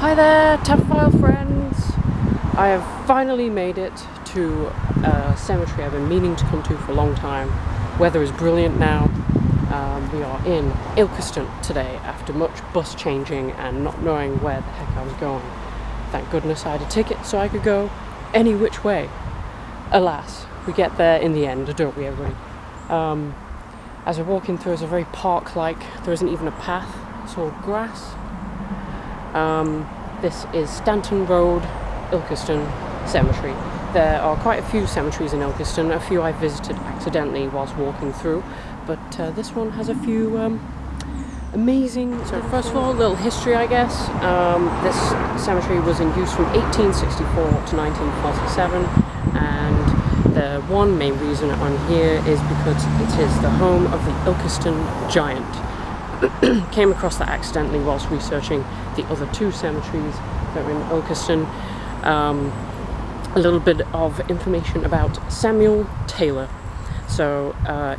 Hi there, Tapfile friends! I have finally made it to a cemetery I've been meaning to come to for a long time. Weather is brilliant now. We are in Ilkeston today after much bus changing and not knowing where the heck I was going. Thank goodness I had a ticket so I could go any which way. Alas, we get there in the end, don't we everybody? As we're walking through, it's a very park-like, there isn't even a path, it's all grass. This is Stanton Road, Ilkeston Cemetery. There are quite a few cemeteries in Ilkeston, a few I visited accidentally whilst walking through, but this one has a few amazing... So first of all, a little history I guess. This cemetery was in use from 1864 to 1947, and the one main reason on here is because it is the home of the Ilkeston Giant. Came across that accidentally whilst researching the other two cemeteries that are in Ilkeston. A little bit of information about Samuel Taylor. So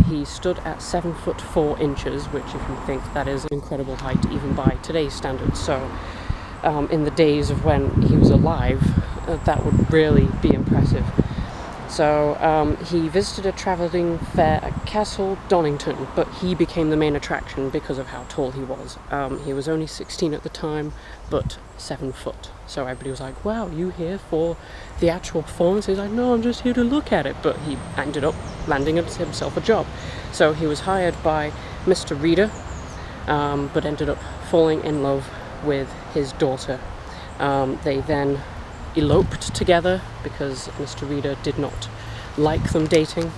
he stood at 7'4", which if you think that is an incredible height even by today's standards. So in the days of when he was alive, that would really be impressive. So he visited a travelling fair at Castle Donington, but he became the main attraction because of how tall he was. He was only 16 at the time, but 7 foot. So everybody was like, wow, you here for the actual performance? He's like, no, I'm just here to look at it. But he ended up landing himself a job. So he was hired by Mr. Reader, but ended up falling in love with his daughter. They then eloped together because Mr. Reader did not like them dating,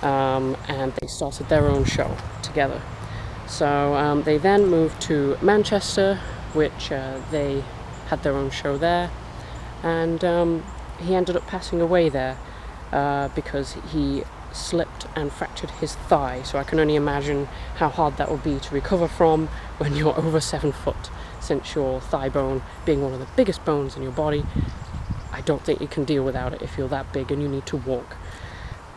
and they started their own show together. So they then moved to Manchester, which they had their own show there, and he ended up passing away there because he slipped and fractured his thigh. So I can only imagine how hard that would be to recover from when you're over 7 foot, since your thigh bone being one of the biggest bones in your body. I don't think you can deal without it if you're that big and you need to walk.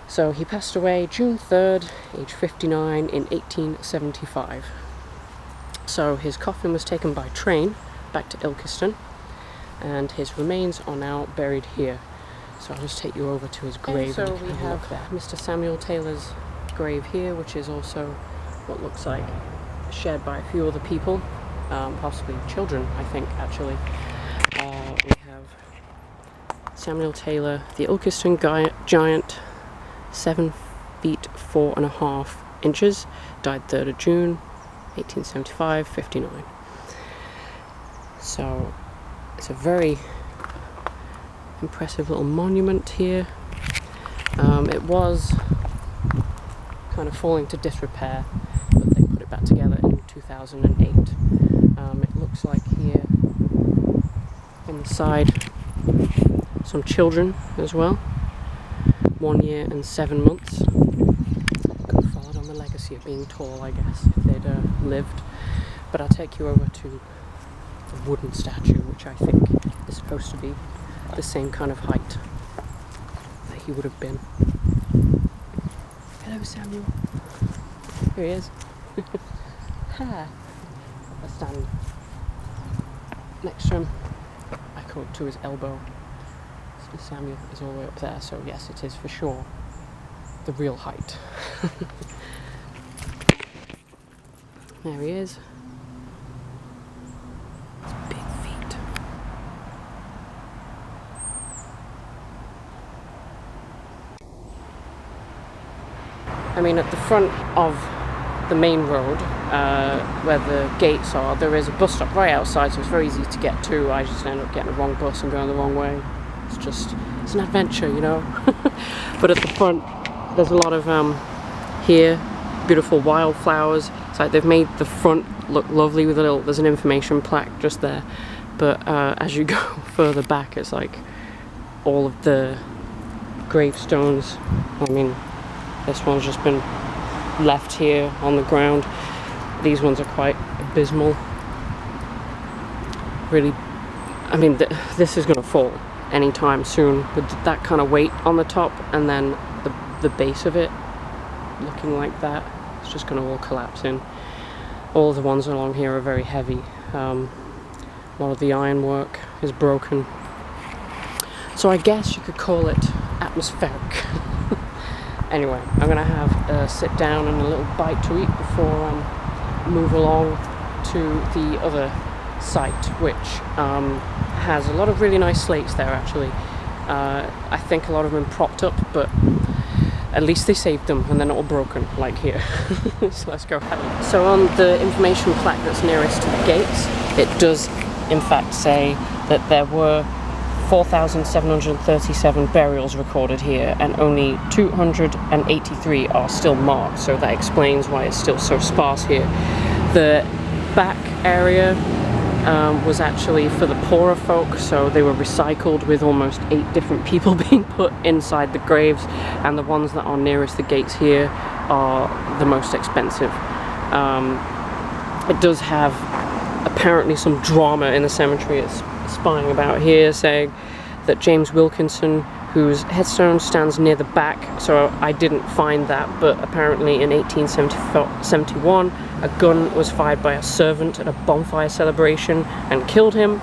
So he passed away June 3rd, age 59, in 1875. So his coffin was taken by train back to Ilkeston, and his remains are now buried here. So I'll just take you over to his grave. So we have Mr. Samuel Taylor's grave here, which is also what looks like shared by a few other people, possibly children, I think, actually. We have Samuel Taylor, the Ilkeston Giant, 7 feet 4.5 inches, died 3rd of June, 1875, 59. So it's a very impressive little monument here. It was kind of falling to disrepair, but they put it back together in 2008. It looks like here on the side some children as well, 1 year and 7 months. Could have followed on the legacy of being tall, I guess, if they'd lived. But I'll take you over to the wooden statue, which I think is supposed to be the same kind of height that he would have been. Hello, Samuel. Here he is. Ha! I stand next to him. I come up to his elbow. So Samuel is all the way up there, so yes, it is for sure the real height. There he is. His big feet. I mean, at the front of the main road, where the gates are, there is a bus stop right outside, so it's very easy to get to. I just end up getting the wrong bus and going the wrong way. It's an adventure, you know. But at the front, there's a lot of here, beautiful wildflowers. It's like they've made the front look lovely with there's an information plaque just there. But as you go further back, it's like all of the gravestones. I mean, this one's just been left here on the ground. These ones are quite abysmal. Really, I mean, this is going to fall anytime soon with that kind of weight on the top, and then the base of it looking like that. It's just going to all collapse in. All the ones along here are very heavy. A lot of the ironwork is broken. So I guess you could call it atmospheric. Anyway, I'm going to have a sit down and a little bite to eat before I move along to the other site, which has a lot of really nice slates there actually. I think a lot of them propped up, but at least they saved them and they're not all broken like here. So let's go have a look. So on the information plaque that's nearest to the gates, it does in fact say that there were 4,737 burials recorded here, and only 283 are still marked, so that explains why it's still so sparse here. The back area was actually for the poorer folk, so they were recycled, with almost 8 different people being put inside the graves, and the ones that are nearest the gates here are the most expensive. It does have apparently some drama in the cemetery. It's spying about here, saying that James Wilkinson, whose headstone stands near the back, so I didn't find that, but apparently in 1871 a gun was fired by a servant at a bonfire celebration and killed him.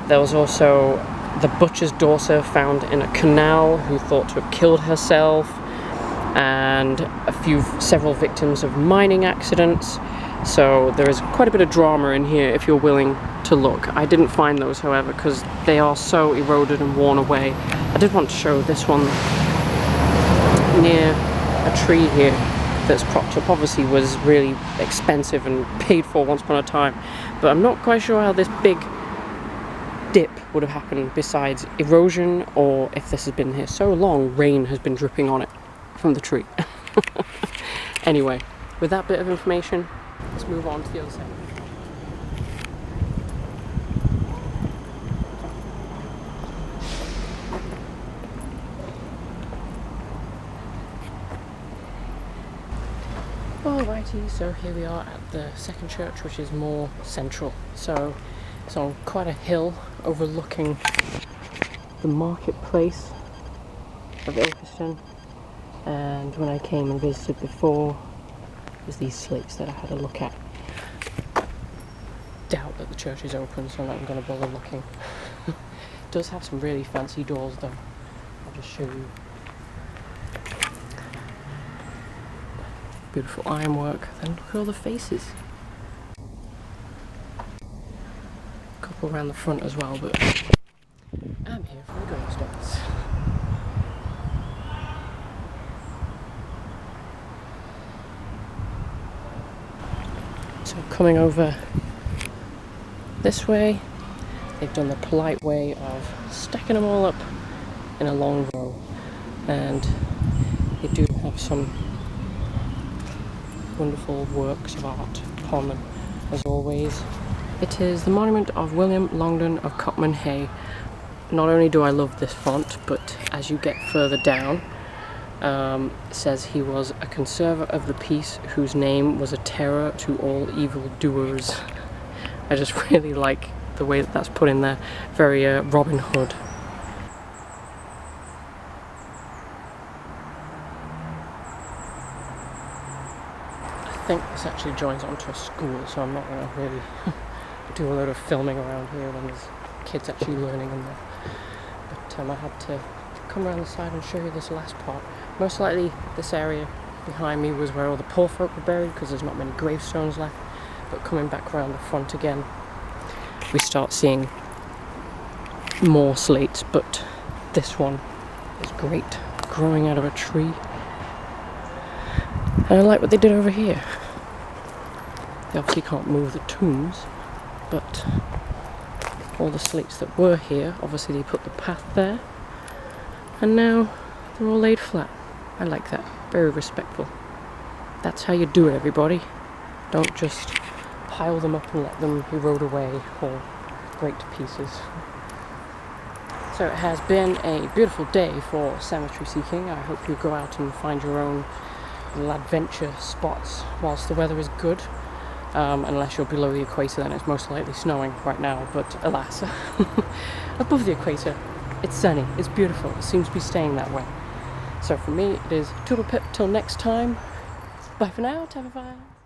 There was also the butcher's daughter found in a canal who thought to have killed herself, and several victims of mining accidents. So there is quite a bit of drama in here if you're willing to look. I didn't find those, however, because they are so eroded and worn away. I did want to show this one near a tree here that's propped up. Obviously was really expensive and paid for once upon a time, but I'm not quite sure how this big dip would have happened besides erosion, or if this has been here so long, rain has been dripping on it from the tree. Anyway, with that bit of information, let's move on to the other side. Alrighty, so here we are at the second church, which is more central. So it's on quite a hill overlooking the marketplace of Ilkeston. And when I came and visited before, was these slates that I had a look at. Doubt that the church is open, so I'm not going to bother looking. It does have some really fancy doors though. I'll just show you. Beautiful ironwork. Then look at all the faces. A couple around the front as well, but I'm here for the gravestones. So coming over this way, they've done the polite way of stacking them all up in a long row, and they do have some wonderful works of art upon them, as always. It is the monument of William Longden of Copman Hay. Not only do I love this font, but as you get further down, it says he was a conserver of the peace whose name was a terror to all evil doers. I just really like the way that that's put in there. Very Robin Hood. I think this actually joins onto a school, so I'm not going to really do a load of filming around here when there's kids actually learning in there. But I had to come around the side and show you this last part. Most likely this area behind me was where all the poor folk were buried, because there's not many gravestones left. But coming back around the front again, we start seeing more slates, but this one is great, growing out of a tree. And I like what they did over here. They obviously can't move the tombs, but all the slates that were here, obviously they put the path there, and now they're all laid flat. I like that. Very respectful. That's how you do it, everybody. Don't just pile them up and let them erode away or break to pieces. So it has been a beautiful day for cemetery seeking. I hope you go out and find your own little adventure spots whilst the weather is good. Unless you're below the equator, then it's most likely snowing right now, but alas. Above the equator, it's sunny, it's beautiful, it seems to be staying that way. So for me, it is toodle pip till next time. Bye for now, ta-bye.